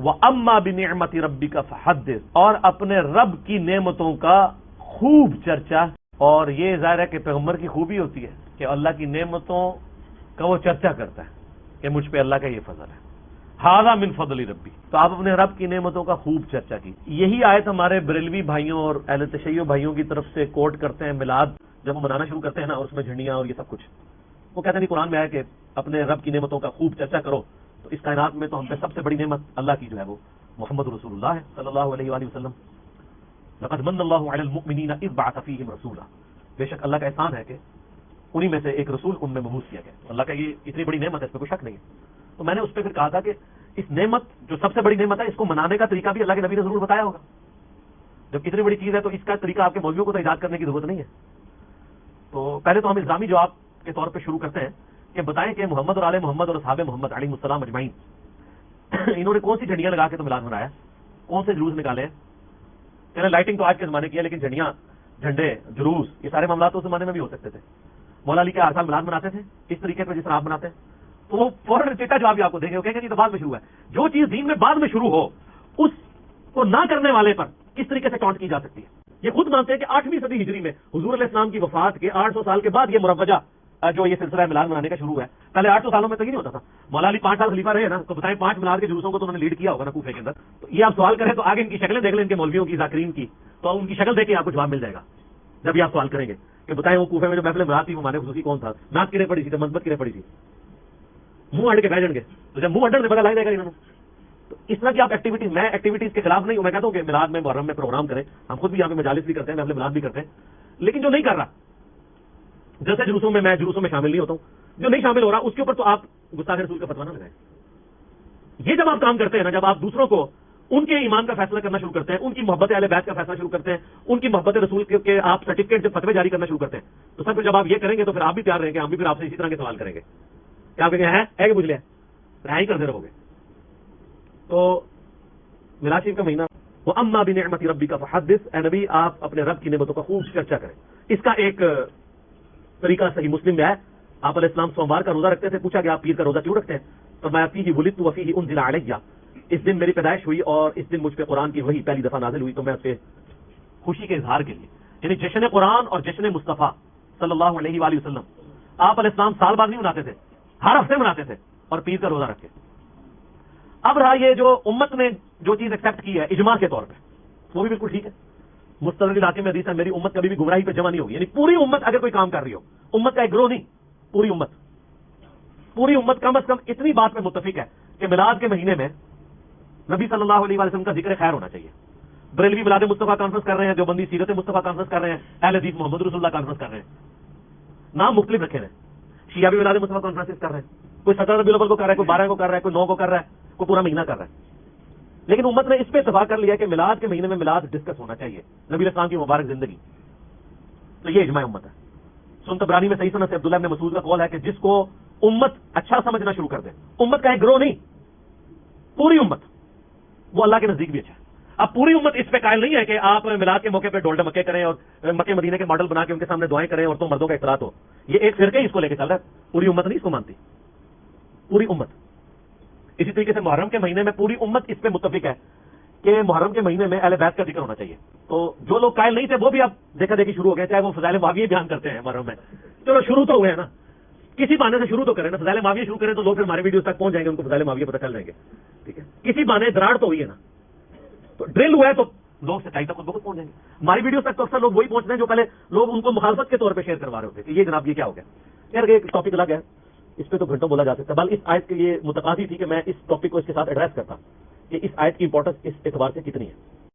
وَأَمَّا بِنِعْمَةِ رَبِّكَ فَحَدِّثْ، اور اپنے رب کی نعمتوں کا خوب چرچا. اور یہ ظاہر ہے کہ پیغمبر کی خوبی ہوتی ہے کہ اللہ کی نعمتوں کا وہ چرچا کرتا ہے کہ مجھ پہ اللہ کا یہ فضل ہے. ھذا من فضل ربی، تو آپ اپنے رب کی نعمتوں کا خوب چرچا کی. یہی آیت ہمارے بریلوی بھائیوں اور اہل تشیع بھائیوں کی طرف سے کوٹ کرتے ہیں. میلاد جب وہ منانا شروع کرتے ہیں نا، اور اس میں جھنڈیاں اور یہ سب کچھ، وہ کہتے ہیں قرآن میں آیا کہ اپنے رب کی نعمتوں کا خوب چرچا کرو. تو اس کائنات میں تو ہم پہ سب سے بڑی نعمت اللہ کی جو ہے وہ محمد رسول اللہ ہے صلی اللہ علیہ وآلہ وسلم. لقد من اللہ علی المؤمنین اذ بعث فیہم رسولا، بے شک اللہ کا احسان ہے کہ انہی میں سے ایک رسول ان میں مبعوث کیا گیا. اللہ کا یہ اتنی بڑی نعمت ہے، اس پہ کوئی شک نہیں ہے. تو میں نے اس پہ پھر کہا تھا کہ اس نعمت جو سب سے بڑی نعمت ہے، اس کو منانے کا طریقہ بھی اللہ کے نبی نے ضرور بتایا ہوگا. جب اتنی بڑی چیز ہے تو اس کا طریقہ آپ کے مولویوں کو تو ایجاد کرنے کی ضرورت نہیں ہے. تو پہلے تو ہم الزامی جواب کے طور پہ شروع کرتے ہیں کہ بتائیں کہ محمد اور آل محمد اور اصحاب محمد علیہ السلام اجمعین انہوں نے کون سی جھنڈیاں لگا کے تو میلاد منایا، کون سے جلوس نکالے. چلے لائٹنگ تو آج کے زمانے کی ہے، لیکن جھنڈیاں، جھنڈے، جلوس، یہ سارے معاملات اس زمانے میں بھی ہو سکتے تھے. مولا علی کے ہر سال میلاد مناتے تھے اس طریقے پہ جس طرح آپ مناتے ہیں. تو وہ فوراً چیٹا جواب بھی آپ کو دیں گے، وہ کہیں گے یہ تو بعد میں شروع ہے. جو چیز دین میں بعد میں شروع ہو اس کو نہ کرنے والے پر کس طریقے سے کاؤنٹ کی جا سکتی ہے. یہ خود مانتے ہیں کہ 8ویں صدی ہجری میں حضور علیہ السلام کی وفات کے 800 سال کے بعد یہ مروجہ جو یہ سلسلہ میلاد منانے کا شروع ہے. پہلے 800 سالوں میں تو یہ نہیں ہوتا تھا. مولا علی 5 سال خلیفہ رہے نا، تو بتائیں 5 میلاد کے جلوسوں کو تو انہوں نے لیڈ کیا ہوگا نا کوفے کے اندر. تو یہ آپ سوال کریں تو آگے ان کی شکلیں دیکھ لیں، ان کے مولویوں کی، ذاکرین کی، تو ان کی شکل دیکھ کے آپ کو جواب مل جائے گا جب یہ آپ سوال کریں گے کہ بتائیں وہ کوفے میں جو محفل میلاد تھی وہ مانے خصوصی کون تھا، نعت کرے پڑی تھی، مثبت کرے پڑی تھی، منہ اڑ کے بیٹھ جائیں گے. تو جب منہ اڑنے سے پتہ لگ جائے گا انہوں نے. تو اس طرح کی آپ ایکٹیویٹیز، میں ایکٹیویٹیز کے خلاف نہیں ہوں. میں کہتا ہوں کہ میلاد میں، محرم میں پروگرام کریں. ہم خود بھی یہاں پہ مجالس بھی کرتے ہیں، محفل میلاد بھی کرتے ہیں. لیکن جو نہیں کر رہا، جیسے جلوسوں میں، میں جلوسوں میں شامل نہیں ہوتا ہوں. جو نہیں شامل ہو رہا اس کے اوپر تو آپ گستاخ رسول کا فتویٰ نہ لگائیں. یہ جب آپ کام کرتے ہیں نا، جب آپ دوسروں کو ان کے ایمان کا فیصلہ کرنا شروع کرتے ہیں، ان کی محبت اہل بیت کا فیصلہ شروع کرتے ہیں، ان کی محبت رسول کے آپ سرٹیفکیٹ سے فتوے جاری کرنا شروع کرتے ہیں، تو سر پھر جب آپ یہ کریں گے تو پھر آپ بھی تیار رہیں گے، ہم بھی پھر آپ سے اسی طرح کے سوال کریں گے کہ آپ کہیں گے ہے کہ مجھ لے ہی کرتے رہو گے. تو میلاد شریف کا مہینہ، وہ اما بنعمت ربک فحدث، اے نبی آپ اپنے رب کی نعمتوں کا خوب چرچا کریں. اس کا ایک طریقہ صحیح مسلم میں ہے. آپ علیہ السلام سوموار کا روزہ رکھتے تھے. پوچھا کہ آپ پیر کا روزہ کیوں رکھتے ہیں؟ فرمایا فیہ ولدت وفیہ انزل علیہ، اس دن میری پیدائش ہوئی اور اس دن مجھ پہ قرآن کی وحی پہلی دفعہ نازل ہوئی، تو میں اس پہ خوشی کے اظہار کے لیے، یعنی جشن قرآن اور جشن مصطفیٰ صلی اللہ علیہ وآلہ وسلم آپ علیہ السلام سال بعد نہیں مناتے تھے، ہر ہفتے مناتے تھے اور پیر کا روزہ رکھ کے. اب رہا یہ جو امت نے جو چیز ایکسیپٹ کی ہے اجماع کے طور پہ، وہ بھی بالکل ٹھیک ہے. مستدرک علاقے میں حدیث ہے میری امت کبھی بھی گمراہی پہ جمع نہیں ہوگی. یعنی پوری امت اگر کوئی کام کر رہی ہو، امت کا ایک گروہ نہیں، پوری امت کم از کم اتنی بات پہ متفق ہے کہ میلاد کے مہینے میں نبی صلی اللہ علیہ وسلم کا ذکر خیر ہونا چاہیے. بریلوی میلاد مصطفیٰ کانفرنس کر رہے ہیں، دیوبندی سیرت مصطفیٰ کانفرنس کر رہے ہیں، اہل حدیث محمد رسول اللہ کانفرنس کر رہے ہیں. نام مختلف رکھے ہیں. شیعہ بھی میلاد مصطفیٰ کانفرنس کر رہے ہیں، کوئی 17 ربیع الاول کو کر رہا ہے، کوئی 12 کو کر رہا ہے، کوئی 9 کو کر رہا ہے، کوئی پورا مہینہ کر رہا ہے. لیکن امت نے اس پہ اتفاق کر لیا کہ میلاد کے مہینے میں میلاد ڈسکس ہونا چاہیے، نبی اسلام کی مبارک زندگی. تو یہ اجماع امت ہے. سنن طبرانی میں صحیح سند سے عبداللہ بن مسعود کا قول ہے کہ جس کو امت اچھا سمجھنا شروع کر دے، امت کا ایک گروہ نہیں، پوری امت، وہ اللہ کے نزدیک بھی اچھا ہے. اب پوری امت اس پہ قائل نہیں ہے کہ آپ میلاد کے موقع پہ ڈول ڈمکے کریں اور مکے مدینے کے ماڈل بنا کے ان کے سامنے دعائیں کریں اور تو مردوں کا اختلاط ہو. یہ ایک فرقہ ہی اس کو لے کے چل رہا ہے، پوری امت نہیں اس کو مانتی، پوری امت. اسی طریقے سے محرم کے مہینے میں پوری امت اس پہ متفق ہے کہ محرم کے مہینے میں اہل بیت کا ذکر ہونا چاہیے. تو جو لوگ قائل نہیں تھے وہ بھی اب دیکھا دیکھی شروع ہو گئے، چاہے وہ فضائل معاویہ بیان کرتے ہیں محرم میں. چلو شروع تو ہوئے ہیں نا، کسی بہانے سے شروع تو کریں نا. فضائل معاویہ شروع کریں تو لوگ پھر ہمارے ویڈیوز تک پہنچ جائیں گے، ان کو فضائل معاویہ پتہ چل جائیں گے. ٹھیک ہے، کسی بہانے دراڑ تو ہوئی ہے نا، تو ڈرل ہوا ہے تو لوگ سچائی تک خود بخود پہنچ جائیں گے. ہماری ویڈیوز تک تو اکثر لوگ وہی پہنچتے ہیں جو پہلے لوگ ان کو مخالفت کے طور پہ شیئر کروا رہے ہوتے کہ یہ جناب یہ کیا ہو گیا. یار ایک ٹاپک الگ ہے، اس پہ تو گھنٹوں بولا جا سکتا ہے. بل اس آیت کے لیے متقاضی تھی کہ میں اس ٹاپک کو اس کے ساتھ ایڈریس کرتا کہ اس آیت کی امپورٹنس اس اعتبار سے کتنی ہے.